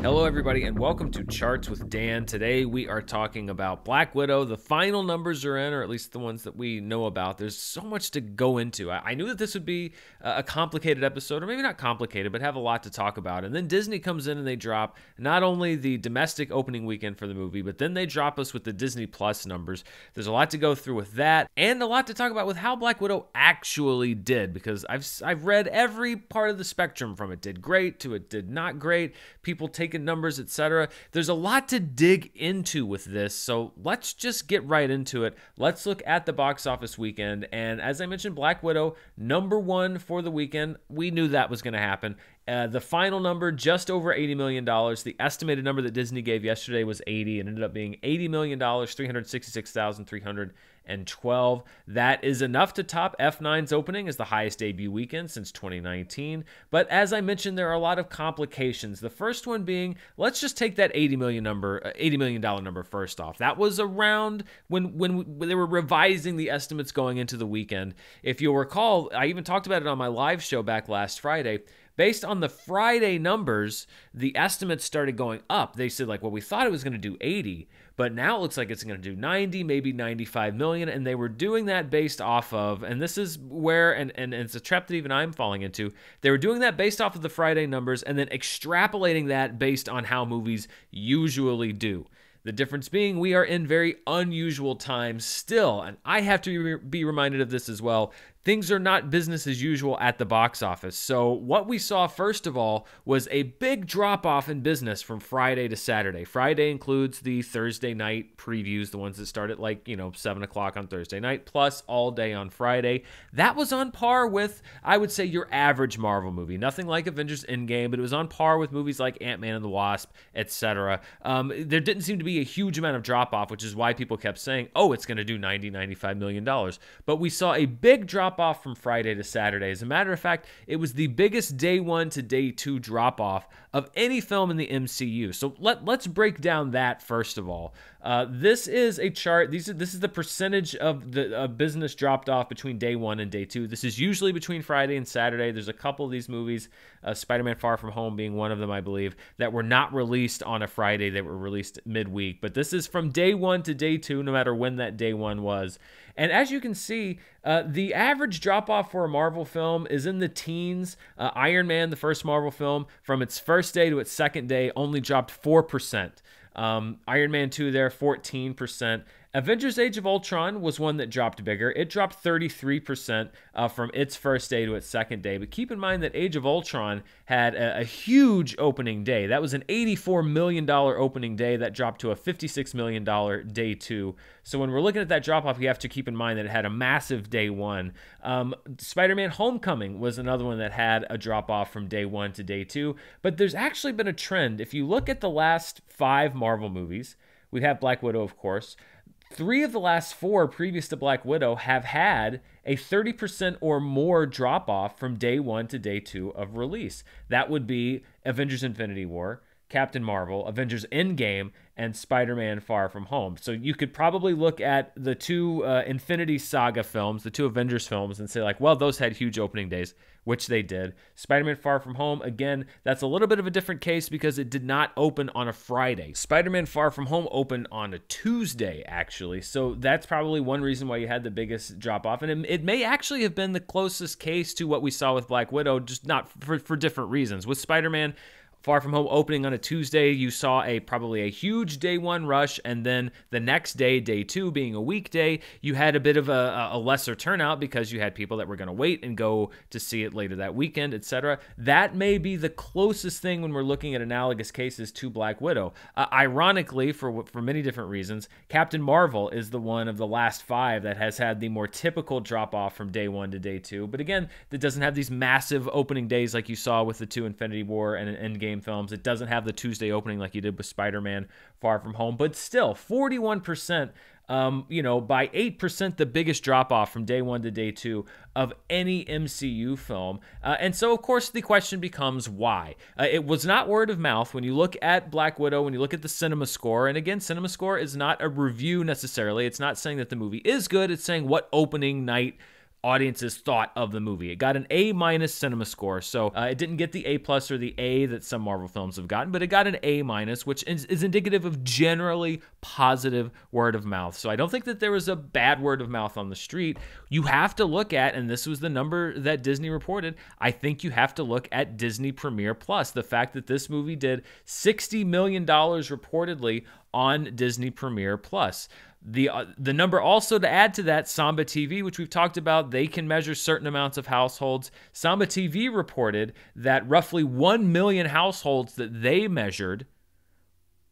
Hello, everybody, and welcome to Charts with Dan. Today, we are talking about Black Widow. The final numbers are in, or at least the ones that we know about. There's so much to go into. I knew that this would be a complicated episode, or maybe not complicated, but have a lot to talk about. And then Disney comes in and they drop not only the domestic opening weekend for the movie, but then they drop us with the Disney Plus numbers. There's a lot to go through with that, and a lot to talk about with how Black Widow actually did, because I've read every part of the spectrum, from it did great to it did not great, people taking numbers, etc. There's a lot to dig into with this, so let's just get right into it. Let's look at the box office weekend, and as I mentioned, Black Widow, number one for the weekend. We knew that was going to happen. The final number, just over $80 million. The estimated number that Disney gave yesterday was 80, and ended up being $80 million, 366,312. That is enough to top F9's opening as the highest debut weekend since 2019. But as I mentioned, there are a lot of complications. The first one being, let's just take that $80 million number first off. That was around when they were revising the estimates going into the weekend. If you'll recall, I even talked about it on my live show back last Friday. Based on the Friday numbers, the estimates started going up. They said, we thought it was going to do 80, but now it looks like it's going to do 90, maybe 95 million, and they were doing that based off of, and this is where, and it's a trap that even I'm falling into, they were doing that based off of the Friday numbers and then extrapolating that based on how movies usually do. The difference being, we are in very unusual times still, and I have to be reminded of this as well. Things are not business as usual at the box office. So what we saw, first of all, was a big drop-off in business from Friday to Saturday. Friday includes the Thursday night previews, the ones that start at 7 o'clock on Thursday night, plus all day on Friday. That was on par with, I would say, your average Marvel movie. Nothing like Avengers Endgame, but it was on par with movies like Ant-Man and the Wasp, etc. There didn't seem to be a huge amount of drop-off, which is why people kept saying, oh, it's going to do $90, $95 million. But we saw a big drop-off from Friday to Saturday. As a matter of fact, it was the biggest day one to day two drop-off of any film in the MCU. So let's break down that first of all. This is a chart. This is the percentage of the business dropped off between day one and day two. This is usually between Friday and Saturday. There's a couple of these movies, Spider-Man Far From Home being one of them, I believe, that were not released on a Friday. They were released midweek. But this is from day one to day two, no matter when that day one was. And as you can see, the average drop-off for a Marvel film is in the teens. Iron Man, the first Marvel film, from its first day to its second day, only dropped 4%. Iron Man 2 there, 14%. Avengers Age of Ultron was one that dropped bigger. It dropped 33% from its first day to its second day. But keep in mind that Age of Ultron had a huge opening day. That was an $84 million opening day that dropped to a $56 million day two. So when we're looking at that drop-off, you have to keep in mind that it had a massive day one. Spider-Man Homecoming was another one that had a drop-off from day one to day two. But there's actually been a trend. If you look at the last 5 Marvel movies, we have Black Widow, of course. 3 of the last 4 previous to Black Widow have had a 30% or more drop-off from day 1 to day 2 of release. That would be Avengers Infinity War, Captain Marvel, Avengers Endgame, and Spider-Man Far From Home. So you could probably look at the 2 Infinity Saga films, the 2 Avengers films, and say those had huge opening days, which they did. Spider-Man Far From Home, again, that's a little bit of a different case because it did not open on a Friday. Spider-Man Far From Home opened on a Tuesday, actually. So that's probably one reason why you had the biggest drop-off. And it may actually have been the closest case to what we saw with Black Widow, just not for different reasons. With Spider-Man Far From Home opening on a Tuesday, you saw probably a huge day one rush, and then the next day, day two, being a weekday, you had a bit of a lesser turnout because you had people that were going to wait and go to see it later that weekend, etc. That may be the closest thing when we're looking at analogous cases to Black Widow. Ironically, for many different reasons, Captain Marvel is the one of the last 5 that has had the more typical drop-off from day 1 to day 2, but again, that doesn't have these massive opening days like you saw with the 2 Infinity War and Endgame films. It doesn't have the Tuesday opening like you did with Spider-Man Far From Home, but still 41%, by 8%, the biggest drop off from day 1 to day 2 of any MCU film. And so, of course, the question becomes why? It was not word of mouth. When you look at Black Widow, when you look at the cinema score, and again, cinema score is not a review necessarily. It's not saying that the movie is good. It's saying what opening night audiences thought of the movie. It got an A- cinema score, so it didn't get the A+ or the A that some Marvel films have gotten, but it got an A-, which is indicative of generally positive word of mouth. So I don't think that there was a bad word of mouth on the street. You have to look at, and this was the number that Disney reported, I think you have to look at Disney Premiere Plus. The fact that this movie did $60 million reportedly on Disney Premiere Plus. The number also to add to that, Samba TV, which we've talked about, they can measure certain amounts of households. Samba TV reported that roughly 1 million households that they measured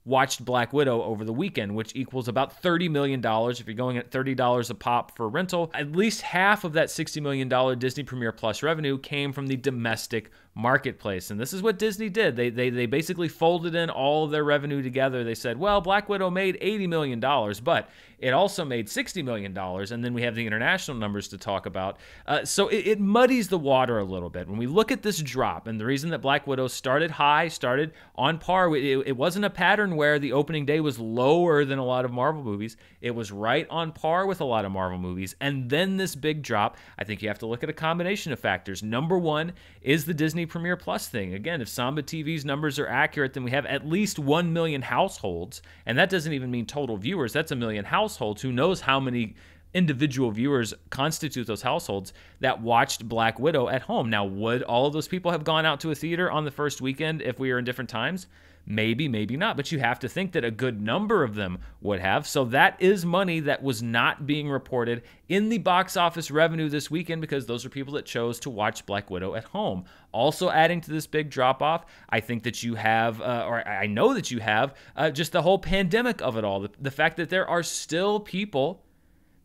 watched Black Widow over the weekend, which equals about $30 million. If you're going at $30 a pop for rental, at least half of that $60 million Disney Premiere Plus revenue came from the domestic marketplace. And this is what Disney did. They basically folded in all of their revenue together. They said, well, Black Widow made $80 million, but it also made $60 million. And then we have the international numbers to talk about. So it muddies the water a little bit. When we look at this drop, and the reason that Black Widow started high, started on par, it wasn't a pattern where the opening day was lower than a lot of Marvel movies. It was right on par with a lot of Marvel movies. And then this big drop, I think you have to look at a combination of factors. Number one is the Disney Premiere Plus thing. Again, if Samba TV's numbers are accurate, then we have at least 1 million households, and that doesn't even mean total viewers. That's a million households. Who knows how many individual viewers constitute those households that watched Black Widow at home. Now, would all of those people have gone out to a theater on the first weekend if we were in different times? Maybe, maybe not, but you have to think that a good number of them would have. So that is money that was not being reported in the box office revenue this weekend because those are people that chose to watch Black Widow at home. Also adding to this big drop-off, I think that you have, or I know that you have, just the whole pandemic of it all. The fact that there are still people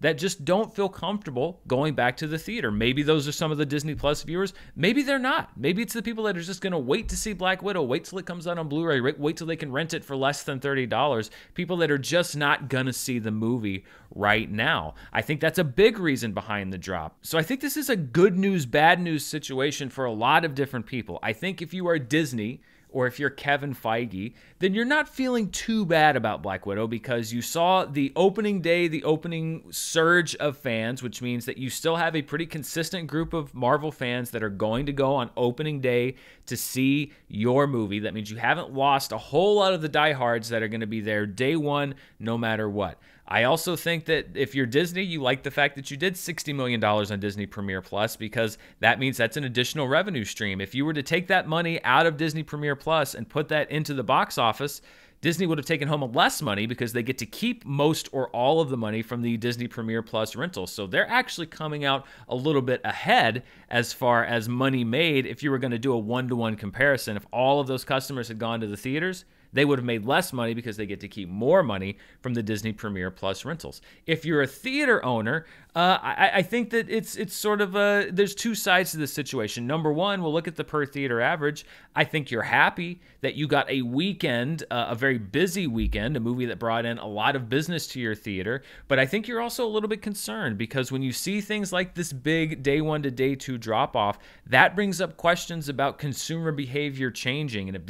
that just don't feel comfortable going back to the theater. Maybe those are some of the Disney Plus viewers. Maybe they're not. Maybe it's the people that are just going to wait to see Black Widow, wait till it comes out on Blu-ray, wait till they can rent it for less than $30. People that are just not going to see the movie right now. I think that's a big reason behind the drop. So I think this is a good news, bad news situation for a lot of different people. I think if you are Disney, or if you're Kevin Feige, then you're not feeling too bad about Black Widow because you saw the opening day, the opening surge of fans, which means that you still have a pretty consistent group of Marvel fans that are going to go on opening day to see your movie. That means you haven't lost a whole lot of the diehards that are going to be there day one, no matter what. I also think that if you're Disney, you like the fact that you did $60 million on Disney Premiere Plus because that means that's an additional revenue stream. If you were to take that money out of Disney Premiere Plus and put that into the box office, Disney would have taken home less money because they get to keep most or all of the money from the Disney Premiere Plus rental. So they're actually coming out a little bit ahead as far as money made if you were going to do a one-to-one comparison. If all of those customers had gone to the theaters, they would have made less money because they get to keep more money from the Disney Premiere Plus rentals. If you're a theater owner, I think that it's sort of there's two sides to this situation. Number one, we'll look at the per theater average. I think you're happy that you got a weekend, a very busy weekend, a movie that brought in a lot of business to your theater. But I think you're also a little bit concerned because when you see things like this big day one to day two drop off, that brings up questions about consumer behavior changing. And if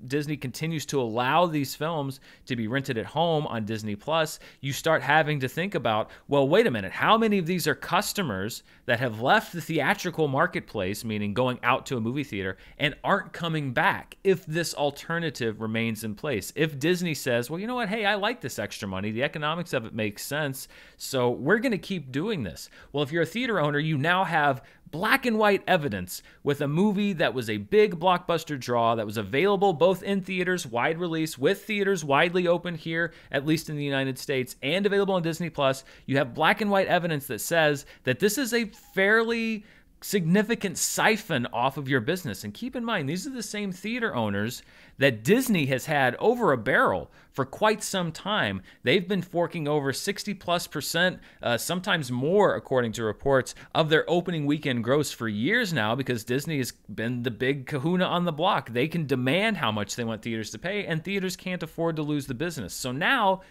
Disney continues to allow these films to be rented at home on Disney Plus, you start having to think about, well, wait a minute, how many of these are customers that have left the theatrical marketplace, meaning going out to a movie theater, and aren't coming back if this alternative remains in place? If Disney says, well, you know what, hey, I like this extra money, the economics of it makes sense, so we're going to keep doing this. Well, if you're a theater owner, you now have black and white evidence with a movie that was a big blockbuster draw that was available both in theaters, wide release, with theaters widely open here, at least in the United States, and available on Disney Plus. You have black and white evidence that says that this is a fairly significant siphon off of your business. And keep in mind, these are the same theater owners that Disney has had over a barrel for quite some time. They've been forking over 60+%, sometimes more, according to reports, of their opening weekend gross for years now because Disney has been the big kahuna on the block. They can demand how much they want theaters to pay, and theaters can't afford to lose the business. So now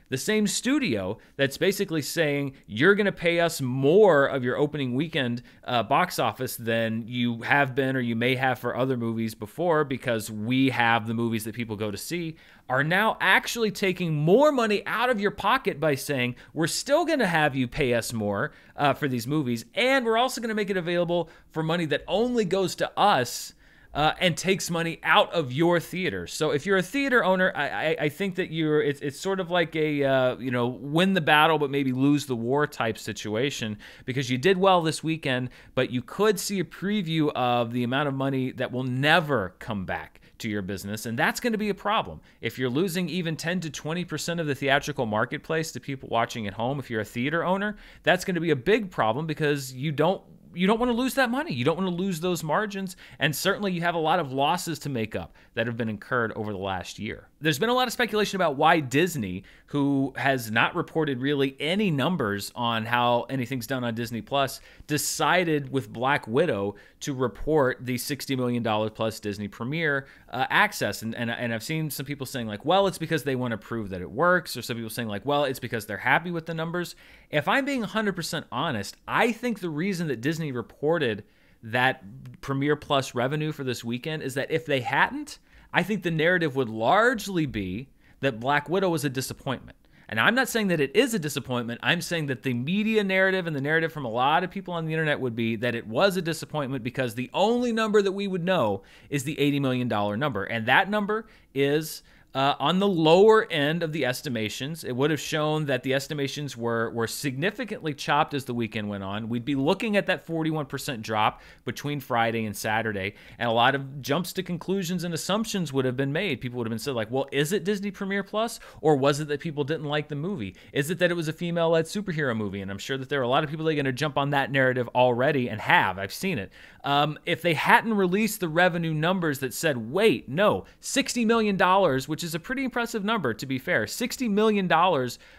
The same studio that's basically saying you're going to pay us more of your opening weekend box office than you have been or you may have for other movies before because we have the movies that people go to see, are now actually taking more money out of your pocket by saying we're still going to have you pay us more for these movies, and we're also going to make it available for money that only goes to us and takes money out of your theater. So if you're a theater owner, I think that it's sort of like a win the battle but maybe lose the war type situation, because you did well this weekend, but you could see a preview of the amount of money that will never come back to your business, and that's going to be a problem. If you're losing even 10 to 20% of the theatrical marketplace to people watching at home, if you're a theater owner, that's going to be a big problem because you don't want to lose that money. You don't want to lose those margins. And certainly you have a lot of losses to make up that have been incurred over the last year. There's been a lot of speculation about why Disney, who has not reported really any numbers on how anything's done on Disney Plus, decided with Black Widow to report the $60 million plus Disney Premier access. And I've seen some people saying like, well, it's because they want to prove that it works. Or some people saying like, well, it's because they're happy with the numbers. If I'm being 100% honest, I think the reason that Disney reported that Premiere Plus revenue for this weekend is that if they hadn't, I think the narrative would largely be that Black Widow was a disappointment. And I'm not saying that it is a disappointment. I'm saying that the media narrative and the narrative from a lot of people on the internet would be that it was a disappointment because the only number that we would know is the $80 million number. And that number is on the lower end of the estimations. It would have shown that the estimations were significantly chopped as the weekend went on. We'd be looking at that 41% drop between Friday and Saturday, and a lot of jumps to conclusions and assumptions would have been made. People would have been said like, well, is it Disney Premiere Plus, or was it that people didn't like the movie? Is it that it was a female-led superhero movie? And I'm sure that there are a lot of people that are going to jump on that narrative already and have. I've seen it. If they hadn't released the revenue numbers that said, wait, no, $60 million, which is a pretty impressive number, to be fair, $60 million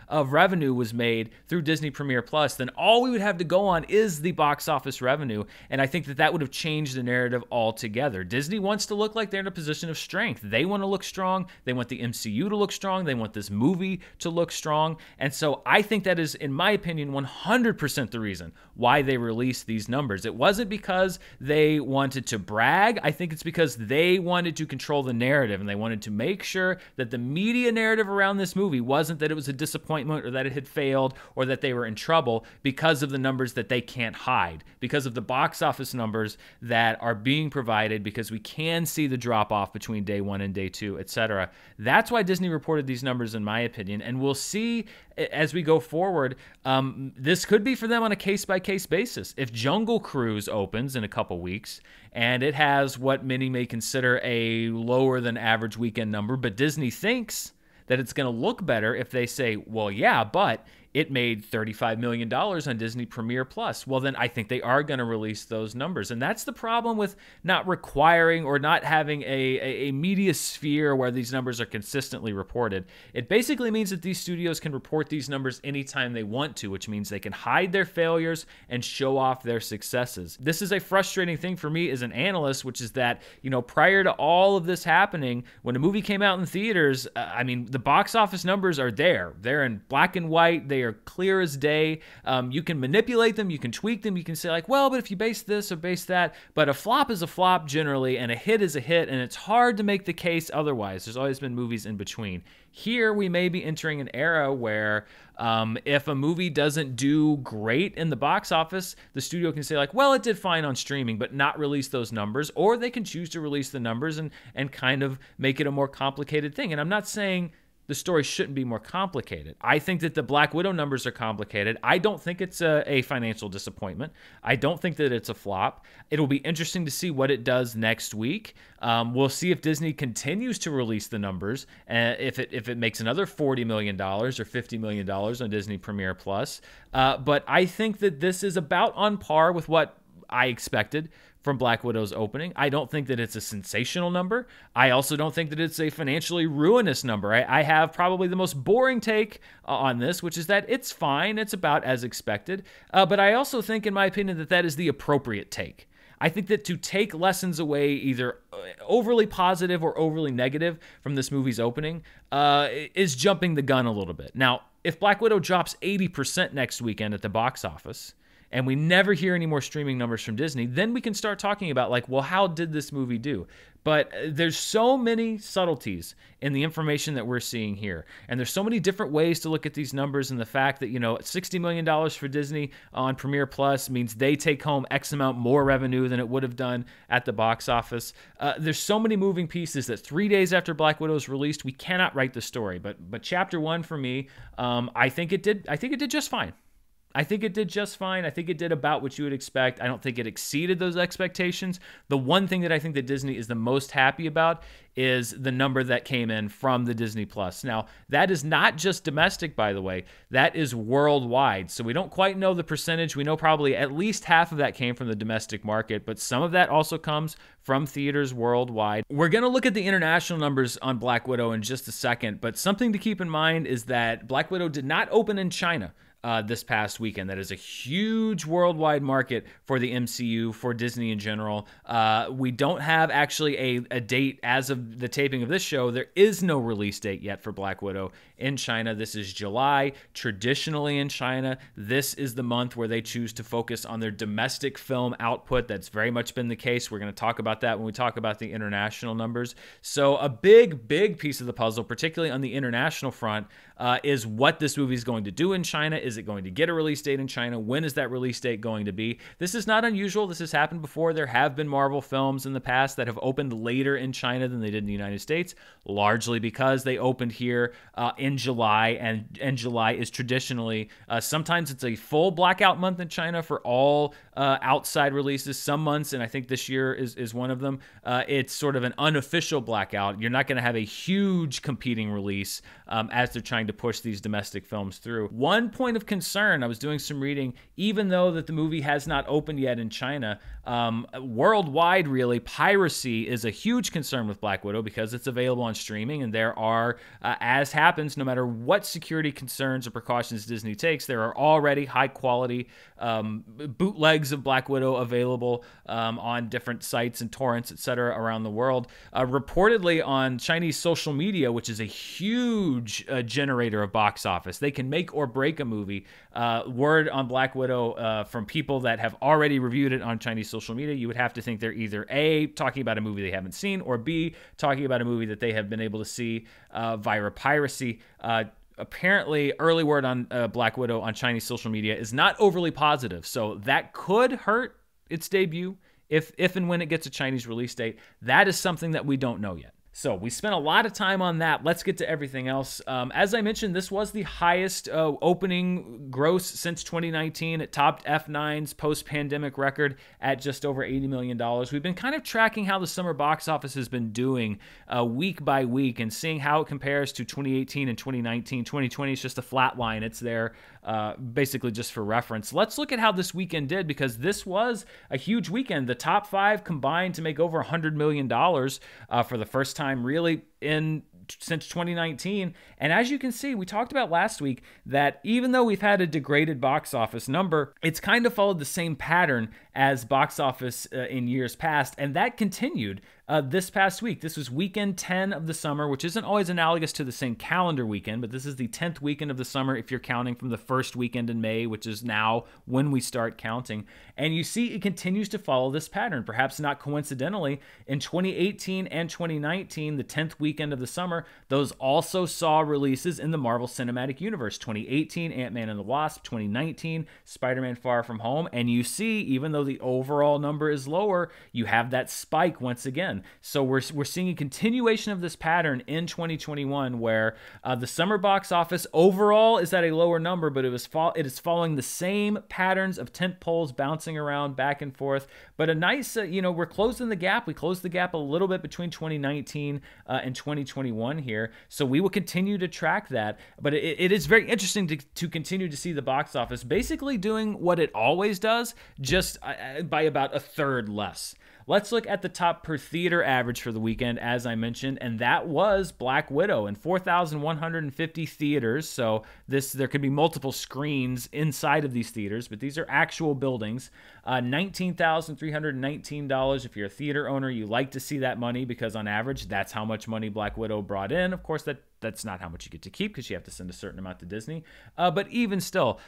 of revenue was made through Disney Premiere Plus, then all we would have to go on is the box office revenue. And I think that that would have changed the narrative altogether. Disney wants to look like they're in a position of strength. They want to look strong. They want the MCU to look strong. They want this movie to look strong. And so I think that is, in my opinion, 100% the reason why they released these numbers. It wasn't because they wanted to brag. I think it's because they wanted to control the narrative, and they wanted to make sure that the media narrative around this movie wasn't that it was a disappointment or that it had failed or that they were in trouble because of the numbers that they can't hide, because of the box office numbers that are being provided, because we can see the drop off between day one and day two, etc. That's why Disney reported these numbers, in my opinion, and we'll see as we go forward. This could be for them on a case-by-case basis. If Jungle Cruise opens in a couple weeks and it has what many may consider a lower than average weekend number, but Disney thinks that it's going to look better if they say, well, yeah, but it made $35 million on Disney Premiere Plus. Well, then I think they are going to release those numbers. And that's the problem with not requiring or not having a media sphere where these numbers are consistently reported. It basically means that these studios can report these numbers anytime they want to, which means they can hide their failures and show off their successes. This is a frustrating thing for me as an analyst, which is that, prior to all of this happening, when a movie came out in theaters, the box office numbers are there. They're in black and white. They are clear as day. You can manipulate them. You can tweak them. You can say like, well, but if you base this or base that, but a flop is a flop generally, and a hit is a hit, and it's hard to make the case otherwise. There's always been movies in between. Here, we may be entering an era where if a movie doesn't do great in the box office, the studio can say like, well, it did fine on streaming, but not release those numbers, or they can choose to release the numbers and kind of make it a more complicated thing. And I'm not saying the story shouldn't be more complicated. I think that the Black Widow numbers are complicated. I don't think it's a financial disappointment. I don't think that it's a flop. It'll be interesting to see what it does next week. We'll see if Disney continues to release the numbers, if it makes another $40 million or $50 million on Disney Premiere Plus. But I think that this is about on par with what I expected from Black Widow's opening. I don't think that it's a sensational number. I also don't think that it's a financially ruinous number. I have probably the most boring take on this, which is that it's fine. It's about as expected. But I also think, in my opinion, that is the appropriate take. I think that to take lessons away, either overly positive or overly negative from this movie's opening, is jumping the gun a little bit. Now, if Black Widow drops 80% next weekend at the box office, and we never hear any more streaming numbers from Disney, then we can start talking about, like, well, how did this movie do? But there's so many subtleties in the information that we're seeing here. And there's so many different ways to look at these numbers, and the fact that, $60 million for Disney on Premiere Plus means they take home X amount more revenue than it would have done at the box office. There's so many moving pieces that 3 days after Black Widow is released, we cannot write the story. But Chapter 1 for me, I think it did just fine. I think it did just fine. I think it did about what you would expect. I don't think it exceeded those expectations. The one thing that I think that Disney is the most happy about is the number that came in from the Disney Plus. Now, that is not just domestic, by the way. That is worldwide. So we don't quite know the percentage. We know probably at least half of that came from the domestic market, but some of that also comes from theaters worldwide. We're going to look at the international numbers on Black Widow in just a second, but something to keep in mind is that Black Widow did not open in China this past weekend. That is a huge worldwide market for the MCU, for Disney in general. We don't have actually a date as of the taping of this show. There is no release date yet for Black Widow in China. This is July. Traditionally in China, this is the month where they choose to focus on their domestic film output. That's very much been the case. We're going to talk about that when we talk about the international numbers. So a big piece of the puzzle, particularly on the international front, is what this movie is going to do in China. Is it going to get a release date in China? When is that release date going to be? This is not unusual. This has happened before. There have been Marvel films in the past that have opened later in China than they did in the United States, largely because they opened here in July, and July is traditionally, sometimes it's a full blackout month in China for all outside releases. Some months, and I think this year is one of them, it's sort of an unofficial blackout. You're not going to have a huge competing release as they're trying to push these domestic films through. One point of concern, I was doing some reading, even though that the movie has not opened yet in China, worldwide really, piracy is a huge concern with Black Widow because it's available on streaming, and there are, as happens, no matter what security concerns or precautions Disney takes, there are already high quality bootlegs of Black Widow available on different sites and torrents, etc., around the world. Reportedly on Chinese social media, which is a huge generator of box office, they can make or break a movie. Word on Black Widow from people that have already reviewed it on Chinese social media, you would have to think they're either A, talking about a movie they haven't seen, or B, talking about a movie that they have been able to see via piracy. Apparently, early word on Black Widow on Chinese social media is not overly positive, so that could hurt its debut if and when it gets a Chinese release date. That is something that we don't know yet. So we spent a lot of time on that. Let's get to everything else. As I mentioned, this was the highest opening gross since 2019. It topped F9's post-pandemic record at just over $80 million. We've been kind of tracking how the summer box office has been doing week by week and seeing how it compares to 2018 and 2019. 2020 is just a flat line. It's there basically just for reference. Let's look at how this weekend did, because this was a huge weekend. The top five combined to make over $100 million for the first time really since 2019. And as you can see, we talked about last week that even though we've had a degraded box office number, it's kind of followed the same pattern as box office in years past, and that continued this past week. This was weekend 10 of the summer, which isn't always analogous to the same calendar weekend, but this is the 10th weekend of the summer if you're counting from the first weekend in May, which is now when we start counting. And you see it continues to follow this pattern. Perhaps not coincidentally, in 2018 and 2019, the 10th weekend of the summer, those also saw releases in the Marvel Cinematic Universe. 2018, Ant-Man and the Wasp. 2019, Spider-Man Far From Home. And you see, even though the overall number is lower, you have that spike once again. So we're seeing a continuation of this pattern in 2021 where the summer box office overall is at a lower number, but it is following the same patterns of tent poles bouncing around back and forth. But a nice, we're closing the gap. We closed the gap a little bit between 2019 and 2021 here. So we will continue to track that. But it is very interesting to continue to see the box office basically doing what it always does, just by about a third less. Let's look at the top per theater average for the weekend, as I mentioned, and that was Black Widow in 4,150 theaters. So there could be multiple screens inside of these theaters, but these are actual buildings. $19,319. If you're a theater owner, you like to see that money because on average, that's how much money Black Widow brought in. Of course, that's not how much you get to keep because you have to send a certain amount to Disney. But even still,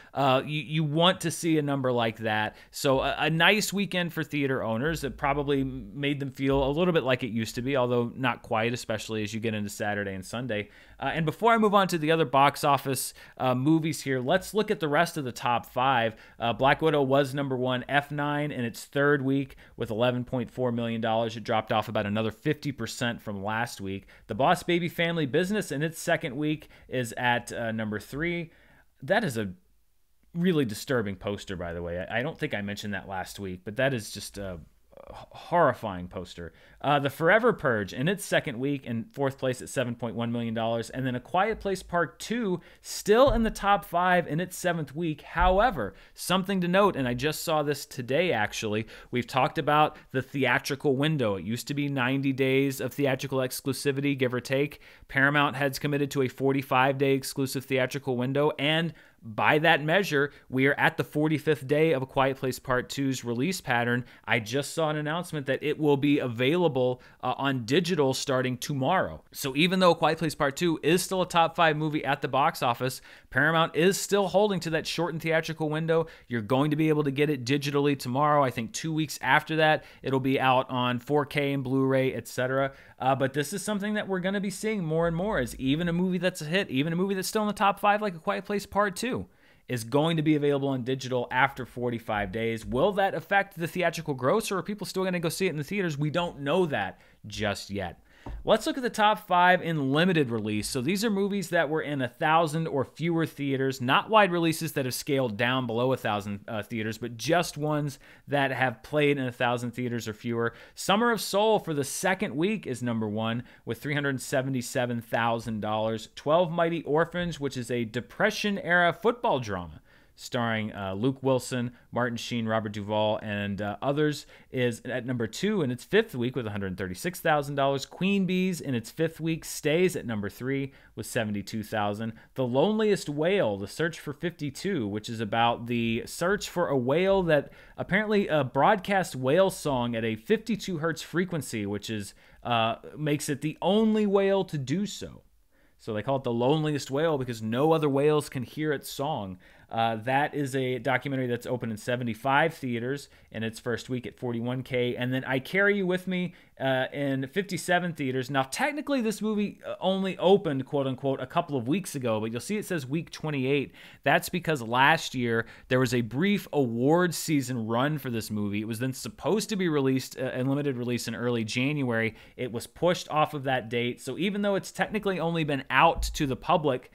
you want to see a number like that. So a nice weekend for theater owners. It probably made them feel a little bit like it used to be, although not quite, especially as you get into Saturday and Sunday. And before I move on to the other box office movies here, let's look at the rest of the top 5. Black Widow was number 1, F9 in its third week with $11.4 million. It dropped off about another 50% from last week. The Boss Baby Family Business in its second week is at number 3. That is a really disturbing poster, by the way. I don't think I mentioned that last week, but that is just a horrifying poster. The Forever Purge in its second week in fourth place at $7.1 million. And then A Quiet Place Part 2 still in the top 5 in its 7th week. However, something to note, and I just saw this today actually, we've talked about the theatrical window. It used to be 90 days of theatrical exclusivity, give or take. Paramount has committed to a 45-day exclusive theatrical window, and by that measure, we are at the 45th day of A Quiet Place Part 2's release pattern. I just saw an announcement that it will be available on digital starting tomorrow. So even though A Quiet Place Part 2 is still a top 5 movie at the box office, Paramount is still holding to that shortened theatrical window. You're going to be able to get it digitally tomorrow. I think 2 weeks after that, it'll be out on 4K and Blu-ray, etc. But this is something that we're going to be seeing more and more, as even a movie that's a hit, even a movie that's still in the top 5 like A Quiet Place Part 2, is going to be available on digital after 45 days. Will that affect the theatrical gross, or are people still going to go see it in the theaters? We don't know that just yet. Let's look at the top 5 in limited release. So these are movies that were in 1,000 or fewer theaters, not wide releases that have scaled down below 1,000 theaters, but just ones that have played in 1,000 theaters or fewer. Summer of Soul for the second week is number 1 with $377,000. 12 Mighty Orphans, which is a Depression-era football drama starring Luke Wilson, Martin Sheen, Robert Duvall, and others, is at number 2 in its 5th week with $136,000. Queen Bees in its 5th week stays at number 3 with $72,000. The Loneliest Whale, The Search for 52, which is about the search for a whale that apparently broadcasts whale song at a 52 hertz frequency, which is makes it the only whale to do so. So they call it The Loneliest Whale because no other whales can hear its song. That is a documentary that's open in 75 theaters in its first week at $41K. And then I Carry You With Me in 57 theaters. Now, technically, this movie only opened, quote unquote, a couple of weeks ago, but you'll see it says week 28. That's because last year there was a brief awards season run for this movie. It was then supposed to be released in limited release in early January. It was pushed off of that date. So even though it's technically only been out to the public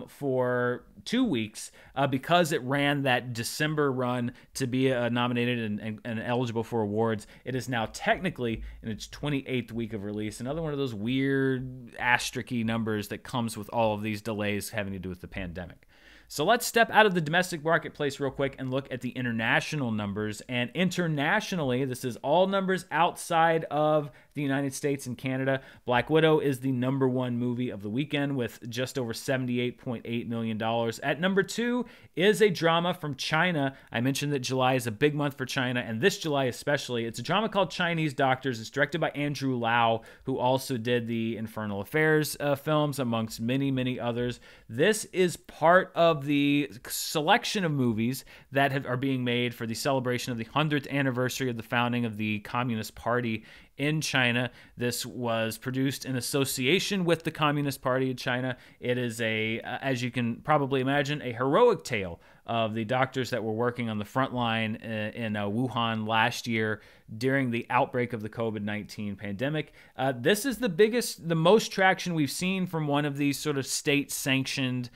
for 2 weeks, because it ran that December run to be nominated and eligible for awards, it is now technically in its 28th week of release. Another one of those weird asterisk-y numbers that comes with all of these delays having to do with the pandemic. So let's step out of the domestic marketplace real quick and look at the international numbers. And internationally, this is all numbers outside of the United States and Canada. Black Widow is the number 1 movie of the weekend with just over $78.8 million. At number 2 is a drama from China. I mentioned that July is a big month for China, and this July especially. It's a drama called Chinese Doctors. It's directed by Andrew Lau, who also did the Infernal Affairs films, amongst many, many others. This is part of the selection of movies that are being made for the celebration of the 100th anniversary of the founding of the Communist Party in China. This was produced in association with the Communist Party of China. It is as you can probably imagine, a heroic tale of the doctors that were working on the front line in Wuhan last year during the outbreak of the COVID-19 pandemic. This is the most traction we've seen from one of these sort of state-sanctioned,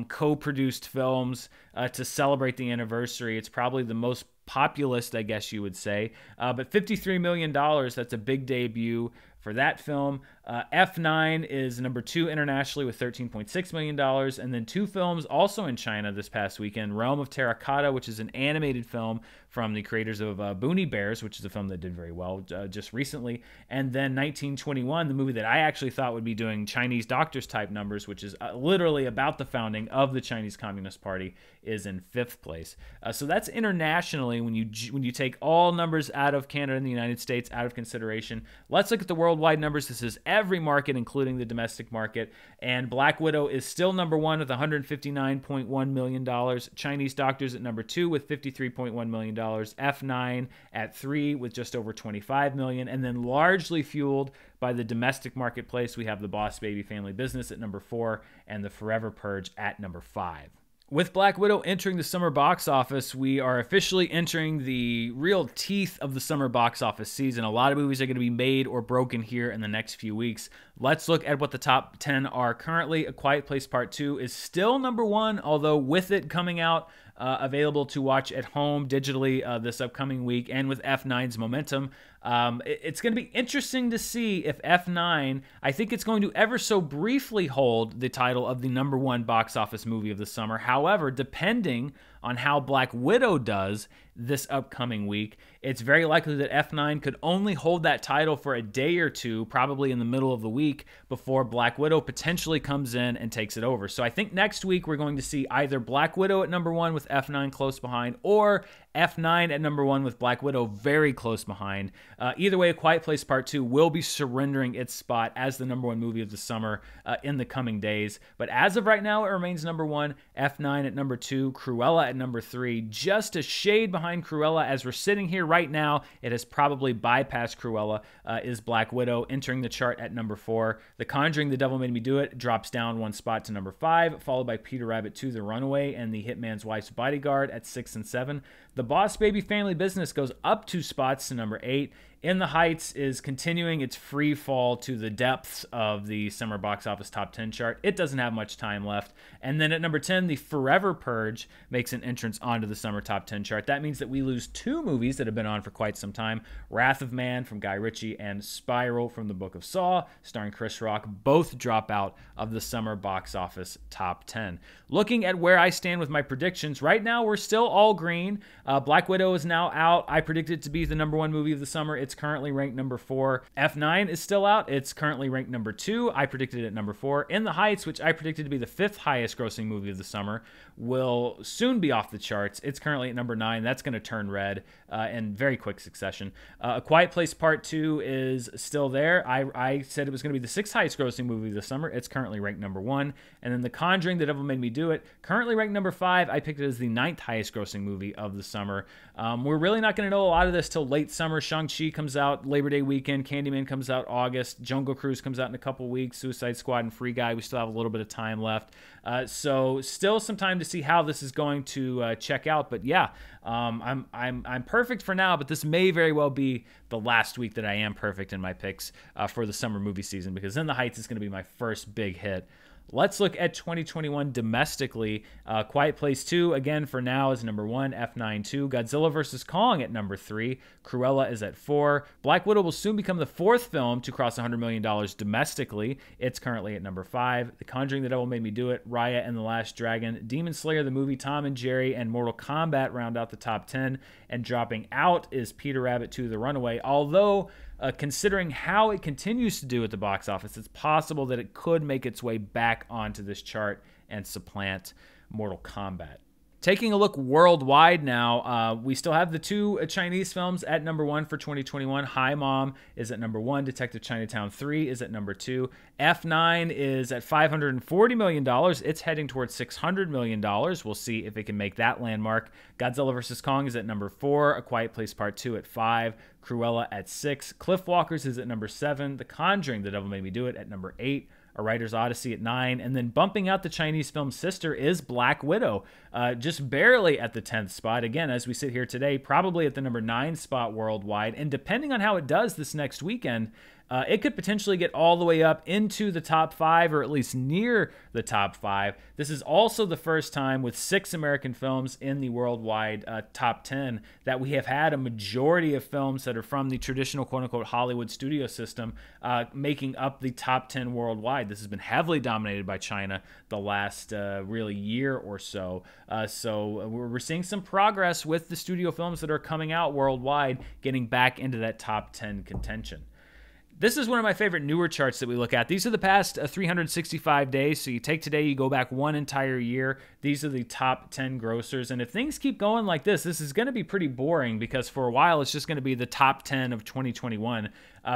co-produced films to celebrate the anniversary. It's probably the most populist, I guess you would say. But $53 million, that's a big debut for that film. F9 is number 2 internationally with $13.6 million. And then 2 films also in China this past weekend. Realm of Terracotta, which is an animated film from the creators of Boonie Bears, which is a film that did very well just recently. And then 1921, the movie that I actually thought would be doing Chinese doctors type numbers, which is literally about the founding of the Chinese Communist Party, is in 5th place. So that's internationally when you take all numbers out of Canada and the United States out of consideration. Let's look at the worldwide numbers. This is every market, including the domestic market. And Black Widow is still number 1 with $159.1 million. Chinese Doctors at number 2 with $53.1 million. F9 at 3 with just over $25 million. And then largely fueled by the domestic marketplace, we have The Boss Baby Family Business at number 4 and The Forever Purge at number 5. With Black Widow entering the summer box office, we are officially entering the real teeth of the summer box office season. A lot of movies are going to be made or broken here in the next few weeks. Let's look at what the top 10 are currently. A Quiet Place Part 2 is still number 1, although with it coming out available to watch at home digitally this upcoming week, and with F9's momentum, it's going to be interesting to see if F9, I think it's going to ever so briefly hold the title of the number 1 box office movie of the summer. However, depending on how Black Widow does this upcoming week, it's very likely that F9 could only hold that title for a day or two, probably in the middle of the week, before Black Widow potentially comes in and takes it over. So I think next week we're going to see either Black Widow at number 1 with F9 close behind, or F9 at number 1 with Black Widow very close behind. Either way, A Quiet Place Part 2 will be surrendering its spot as the number 1 movie of the summer in the coming days. But as of right now, it remains number 1, F9 at number 2, Cruella at number 3, just a shade behind Cruella. As we're sitting here right now, it has probably bypassed Cruella, is Black Widow, entering the chart at number 4. The Conjuring, The Devil Made Me Do It, drops down 1 spot to number 5, followed by Peter Rabbit 2, The Runaway, and The Hitman's Wife's Bodyguard at 6 and 7. The Boss Baby Family Business goes up 2 spots to number 8. In the Heights is continuing its free fall to the depths of the summer box office top 10 chart. It doesn't have much time left. And then at number 10, The Forever Purge makes an entrance onto the summer top 10 chart. That means that we lose 2 movies that have been on for quite some time. Wrath of Man from Guy Ritchie and Spiral from the Book of Saw, starring Chris Rock, both drop out of the summer box office top 10. Looking at where I stand with my predictions, right now we're still all green. Black Widow is now out. I predicted it to be the number 1 movie of the summer. It's currently ranked number 4. F9 is still out. It's currently ranked number 2. I predicted it at number 4. In the Heights, which I predicted to be the 5th highest grossing movie of the summer, will soon be off the charts. It's currently at number 9. That's going to turn red in very quick succession. A Quiet Place Part 2 is still there. I said it was going to be the 6th highest grossing movie of the summer. It's currently ranked number 1. And then The Conjuring, The Devil Made Me Do It, currently ranked number 5. I picked it as the 9th highest grossing movie of the summer. We're really not going to know a lot of this till late summer. Shang-Chi comes out Labor Day weekend. Candyman comes out August. Jungle Cruise comes out in a couple weeks. Suicide Squad and Free Guy, we still have a little bit of time left. So still some time to see how this is going to check out. But yeah, I'm perfect for now, but this may very well be the last week that I am perfect in my picks for the summer movie season, because In the Heights is going to be my first big hit. Let's look at 2021 domestically. Quiet Place 2, again, for now, is number 1. F9 2. Godzilla vs. Kong at number 3. Cruella is at 4. Black Widow will soon become the 4th film to cross $100 million domestically. It's currently at number 5. The Conjuring, The Devil Made Me Do It, Raya and the Last Dragon, Demon Slayer, the movie, Tom and Jerry, and Mortal Kombat round out the top 10. And dropping out is Peter Rabbit 2, The Runaway. Although, considering how it continues to do at the box office, it's possible that it could make its way back onto this chart and supplant Mortal Kombat. Taking a look worldwide now, we still have the 2 Chinese films at number 1 for 2021. Hi Mom is at number 1. Detective Chinatown 3 is at number 2. F9 is at $540 million. It's heading towards $600 million. We'll see if it can make that landmark. Godzilla vs. Kong is at number 4. A Quiet Place Part 2 at 5. Cruella at 6. Cliff Walkers is at number 7. The Conjuring, The Devil Made Me Do It at number 8. A Writer's Odyssey at 9, and then bumping out the Chinese film's sister is Black Widow, just barely at the 10th spot. Again, as we sit here today, probably at the number 9 spot worldwide, and depending on how it does this next weekend, it could potentially get all the way up into the top 5, or at least near the top 5. This is also the first time with 6 American films in the worldwide top 10 that we have had a majority of films that are from the traditional quote-unquote Hollywood studio system making up the top 10 worldwide. This has been heavily dominated by China the last really year or so. So we're seeing some progress with the studio films that are coming out worldwide getting back into that top 10 contention. This is one of my favorite newer charts that we look at. These are the past 365 days. So you take today, you go back one entire year. These are the top 10 grossers. And if things keep going like this is going to be pretty boring, because for a while it's just going to be the top 10 of 2021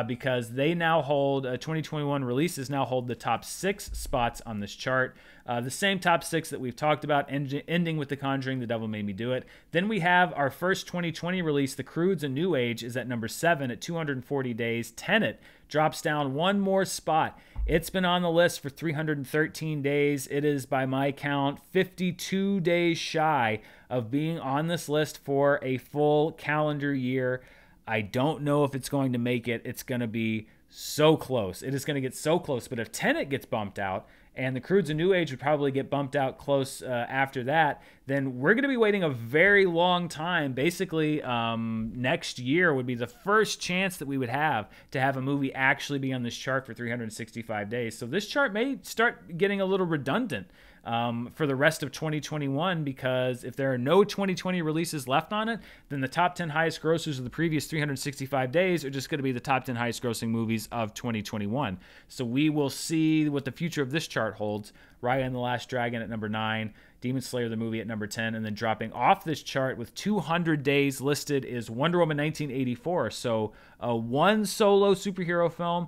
because they now hold, 2021 releases now hold the top 6 spots on this chart. The same top 6 that we've talked about, ending with The Conjuring, The Devil Made Me Do It. Then we have our first 2020 release, The Croods: A New Age, is at number 7 at 240 days. Tenet drops down one more spot. It's been on the list for 313 days. It is, by my count, 52 days shy of being on this list for a full calendar year. I don't know if it's going to make it. It's going to be so close. It is going to get so close. But if Tenet gets bumped out, and The Croods: A New Age would probably get bumped out close after that, then we're going to be waiting a very long time. Basically, next year would be the first chance that we would have to have a movie actually be on this chart for 365 days. So this chart may start getting a little redundant for the rest of 2021, because if there are no 2020 releases left on it, then the top 10 highest grossers of the previous 365 days are just going to be the top 10 highest grossing movies of 2021. So we will see what the future of this chart holds. Raya and the Last Dragon at number 9, Demon Slayer the movie at number 10, and then dropping off this chart with 200 days listed is Wonder Woman 1984. So one solo superhero film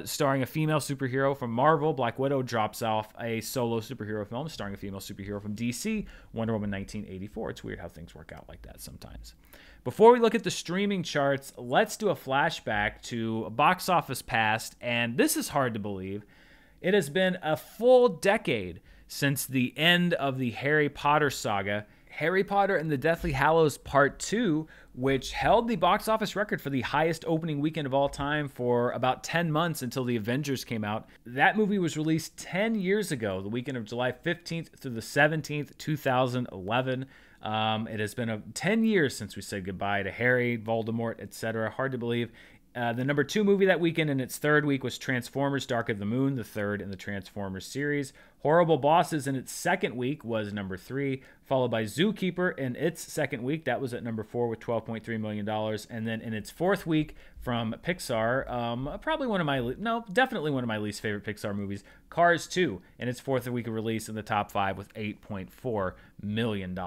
starring a female superhero from Marvel. Black Widow drops off a solo superhero film starring a female superhero from DC, Wonder Woman 1984. It's weird how things work out like that sometimes. Before we look at the streaming charts, let's do a flashback to box office past, and this is hard to believe. It has been a full decade since the end of the Harry Potter saga, Harry Potter and the Deathly Hallows Part 2, which held the box office record for the highest opening weekend of all time for about 10 months until the Avengers came out. That movie was released 10 years ago, the weekend of July 15th through the 17th, 2011. It has been 10 years since we said goodbye to Harry, Voldemort, etc. Hard to believe. The number 2 movie that weekend in its third week was Transformers: Dark of the Moon, the third in the Transformers series. Horrible Bosses in its second week was number 3, followed by Zookeeper in its second week. That was at number 4 with $12.3 million. And then in its fourth week from Pixar, definitely one of my least favorite Pixar movies, Cars 2, in its fourth week of release in the top 5 with $8.4 million.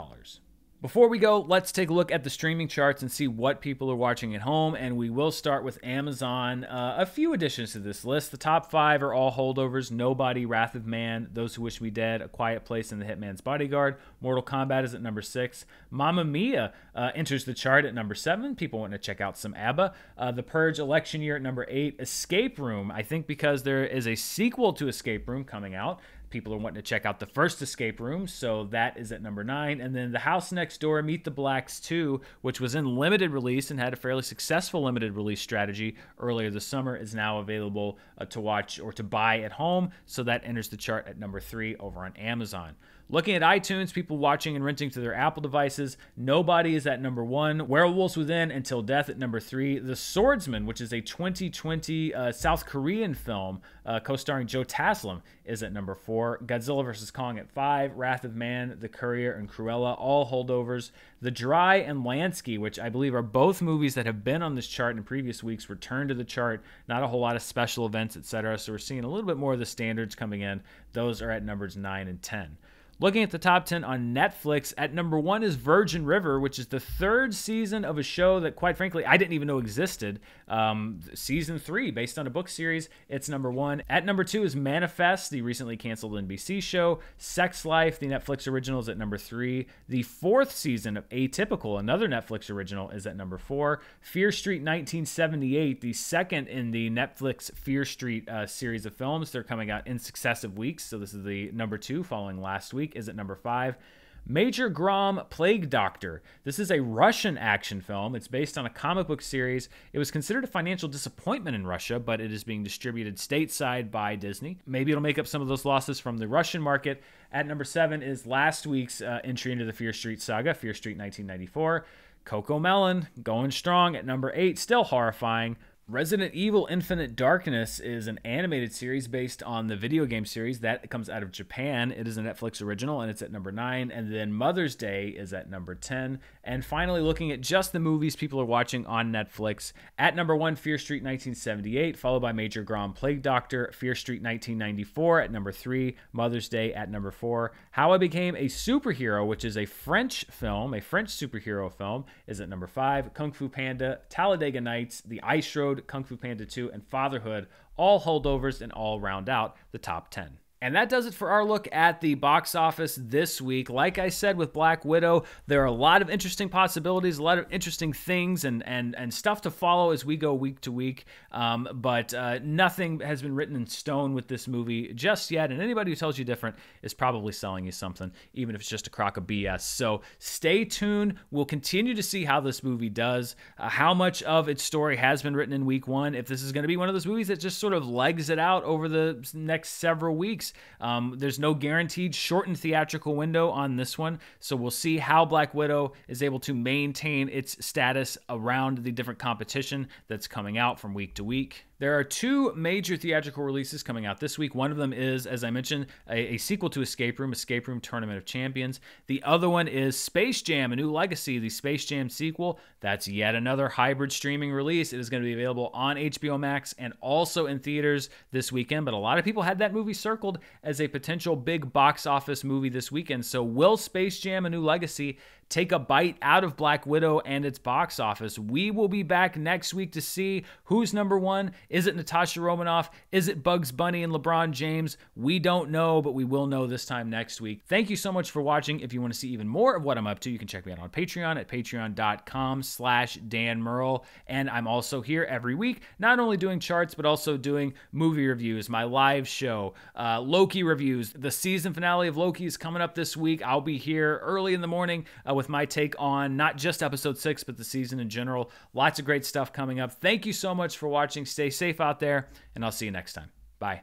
Before we go, let's take a look at the streaming charts and see what people are watching at home, and we will start with Amazon. A few additions to this list. The top 5 are all holdovers: Nobody, Wrath of Man, Those Who Wish Me Dead, A Quiet Place, and The Hitman's Bodyguard. Mortal Kombat is at number 6. Mamma Mia enters the chart at number 7. People want to check out some ABBA. The Purge: Election Year at number 8. Escape Room, I think because there is a sequel to Escape Room coming out, people are wanting to check out the first Escape Room, so that is at number 9. And then The House Next Door, Meet the Blacks 2, which was in limited release and had a fairly successful limited release strategy earlier this summer, is now available to watch or to buy at home, so that enters the chart at number 3 over on Amazon. Looking at iTunes, people watching and renting to their Apple devices, Nobody is at number 1. Werewolves Within: Until Death at number 3. The Swordsman, which is a 2020 South Korean film co-starring Joe Taslim, is at number 4. Godzilla vs. Kong at 5. Wrath of Man, The Courier, and Cruella, all holdovers. The Dry and Lansky, which I believe are both movies that have been on this chart in previous weeks, return to the chart. Not a whole lot of special events, etc. So we're seeing a little bit more of the standards coming in. Those are at numbers 9 and 10. Looking at the top 10 on Netflix, at number 1 is Virgin River, which is the third season of a show that, quite frankly, I didn't even know existed. Season 3, based on a book series, it's number 1. At number 2 is Manifest, the recently canceled NBC show. Sex Life, the Netflix original, is at number 3. The fourth season of Atypical, another Netflix original, is at number 4. Fear Street 1978, the second in the Netflix Fear Street series of films. They're coming out in successive weeks, so this is the number 2 following last week, is at number 5. Major Grom Plague Doctor. This is a Russian action film. It's based on a comic book series. It was considered a financial disappointment in Russia, but it is being distributed stateside by Disney. Maybe it'll make up some of those losses from the Russian market. At number 7 is last week's entry into the Fear Street saga, Fear Street 1994. Coco Melon going strong at number 8, still horrifying. Resident Evil Infinite Darkness is an animated series based on the video game series that comes out of Japan. It is a Netflix original, and it's at number 9. And then Mother's Day is at number 10. And finally, looking at just the movies people are watching on Netflix, at number 1, Fear Street 1978, followed by Major Grom Plague Doctor, Fear Street 1994 at number 3, Mother's Day at number 4. How I Became a Superhero, which is a French film, a French superhero film, is at number 5. Kung Fu Panda, Talladega Nights, The Ice Road, Kung Fu Panda 2, and Fatherhood, all holdovers and all round out the top 10. And that does it for our look at the box office this week. Like I said with Black Widow, there are a lot of interesting possibilities, a lot of interesting things and stuff to follow as we go week to week. But nothing has been written in stone with this movie just yet. And anybody who tells you different is probably selling you something, even if it's just a crock of BS. So stay tuned. We'll continue to see how this movie does, how much of its story has been written in week 1, if this is going to be one of those movies that just sort of legs it out over the next several weeks. There's no guaranteed shortened theatrical window on this one, so we'll see how Black Widow is able to maintain its status around the different competition that's coming out from week to week. There are 2 major theatrical releases coming out this week. One of them is, as I mentioned, a sequel to Escape Room Tournament of Champions. The other one is Space Jam: A New Legacy, the Space Jam sequel. That's yet another hybrid streaming release. It is going to be available on HBO Max and also in theaters this weekend, but a lot of people had that movie circled as a potential big box office movie this weekend. So will Space Jam: A New Legacy take a bite out of Black Widow and its box office? We will be back next week to see who's number 1. Is it Natasha Romanoff? Is it Bugs Bunny and LeBron James? We don't know, but we will know this time next week. Thank you so much for watching. If you want to see even more of what I'm up to, you can check me out on Patreon at patreon.com/Dan Murrell. And I'm also here every week, not only doing charts, but also doing movie reviews, my live show, Loki reviews. The season finale of Loki is coming up this week. I'll be here early in the morning with my take on not just episode 6, but the season in general. Lots of great stuff coming up. Thank you so much for watching. Stay safe out there, and I'll see you next time. Bye.